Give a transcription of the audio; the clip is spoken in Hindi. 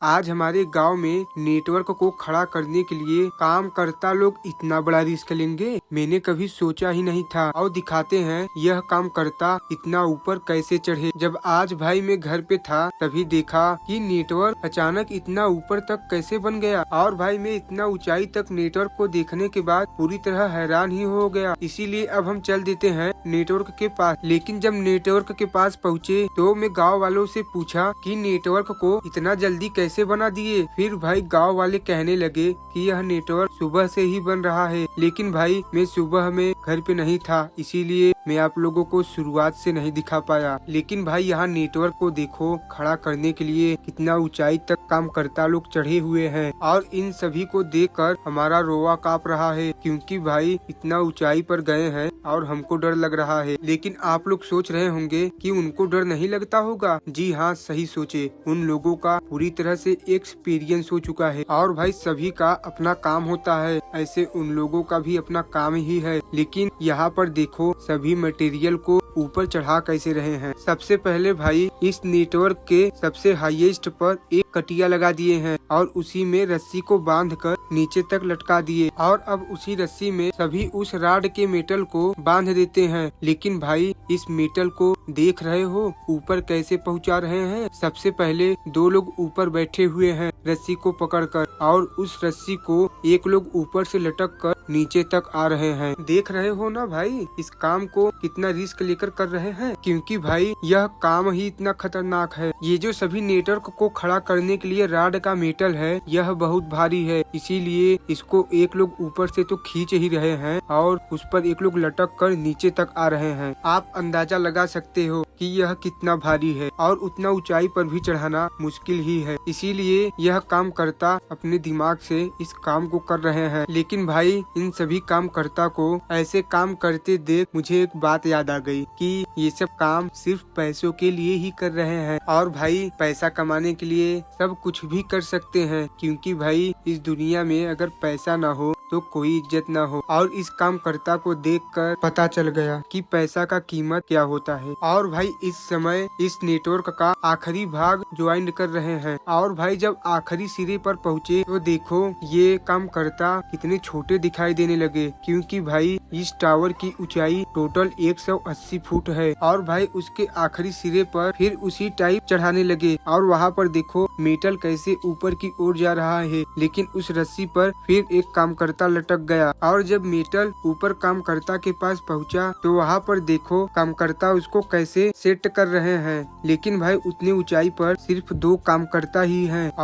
आज हमारे गांव में नेटवर्क को खड़ा करने के लिए कामकर्ता लोग इतना बड़ा रिस्क लेंगे, मैंने कभी सोचा ही नहीं था। और दिखाते हैं यह कामकर्ता इतना ऊपर कैसे चढ़े। जब आज भाई मैं घर पे था तभी देखा कि नेटवर्क अचानक इतना ऊपर तक कैसे बन गया। और भाई मैं इतना ऊंचाई तक नेटवर्क को देखने के बाद पूरी तरह हैरान ही हो गया। इसीलिए अब हम चल देते हैं नेटवर्क के पास। लेकिन जब नेटवर्क के पास पहुँचे तो मैं गाँव वालों से पूछा कि नेटवर्क को इतना जल्दी कैसे बना दिए। फिर भाई गांव वाले कहने लगे कि यह नेटवर्क सुबह से ही बन रहा है। लेकिन भाई मैं सुबह में घर पे नहीं था, इसीलिए मैं आप लोगों को शुरुआत से नहीं दिखा पाया। लेकिन भाई यहाँ नेटवर्क को देखो, खड़ा करने के लिए कितना ऊंचाई तक कामकर्ता लोग चढ़े हुए हैं। और इन सभी को देखकर हमारा रोआ कांप रहा है, क्योंकि भाई इतना ऊंचाई पर गए हैं और हमको डर लग रहा है। लेकिन आप लोग सोच रहे होंगे कि उनको डर नहीं लगता होगा। जी हाँ, सही सोचे, उन लोगों का पूरी तरह से एक्सपीरियंस हो चुका है। और भाई सभी का अपना काम होता है, ऐसे उन लोगों का भी अपना काम ही है। लेकिन यहाँ पर देखो सभी मटेरियल को ऊपर चढ़ा कैसे रहे हैं। सबसे पहले भाई इस नेटवर्क के सबसे हाईएस्ट पर एक कटिया लगा दिए हैं और उसी में रस्सी को बांधकर नीचे तक लटका दिए। और अब उसी रस्सी में सभी उस राड के मेटल को बांध देते हैं। लेकिन भाई इस मेटल को देख रहे हो ऊपर कैसे पहुंचा रहे हैं। सबसे पहले दो लोग ऊपर बैठे हुए हैं रस्सी को पकड़कर, और उस रस्सी को एक लोग ऊपर से लटक कर नीचे तक आ रहे हैं। देख रहे हो ना भाई इस काम को कितना रिस्क लेकर कर रहे हैं, क्योंकि भाई यह काम ही इतना खतरनाक है। ये जो सभी नेटवर्क को खड़ा करने के लिए राड का मेटल है यह बहुत भारी है, इसीलिए इसको एक लोग ऊपर से तो खींच ही रहे हैं और उस पर एक लोग लटक कर नीचे तक आ रहे हैं। आप अंदाजा लगा सकते हो कि यह कितना भारी है और उतना ऊंचाई पर भी चढ़ाना मुश्किल ही है। इसीलिए यह कामकर्ता अपने दिमाग से इस काम को कर रहे हैं। लेकिन भाई इन सभी कामकर्ता को ऐसे काम करते देख मुझे एक बात याद आ गई कि ये सब काम सिर्फ पैसों के लिए ही कर रहे हैं। और भाई पैसा कमाने के लिए सब कुछ भी कर सकते हैं, क्योंकि भाई इस दुनिया में अगर पैसा ना हो तो कोई इज्जत ना हो। और इस कामकर्ता को देखकर पता चल गया कि पैसा का कीमत क्या होता है। और भाई इस समय इस नेटवर्क का आखिरी भाग ज्वाइन कर रहे हैं। और भाई जब आखिरी सिरे पर पहुँचे तो देखो ये कामकर्ता कितने छोटे दिखाई देने लगे, क्योंकि भाई इस टावर की ऊंचाई टोटल 180 फुट है। और भाई उसके आखिरी सिरे पर फिर उसी टाइप चढ़ाने लगे। और वहाँ पर देखो मेटल कैसे ऊपर की ओर जा रहा है, लेकिन उस रस्सी पर फिर एक कामकर्ता लटक गया। और जब मेटल ऊपर कामकर्ता के पास पहुंचा तो वहाँ पर देखो कामकर्ता उसको कैसे सेट कर रहे हैं। लेकिन भाई उतनी ऊंचाई पर सिर्फ 2 कामकर्ता ही हैं और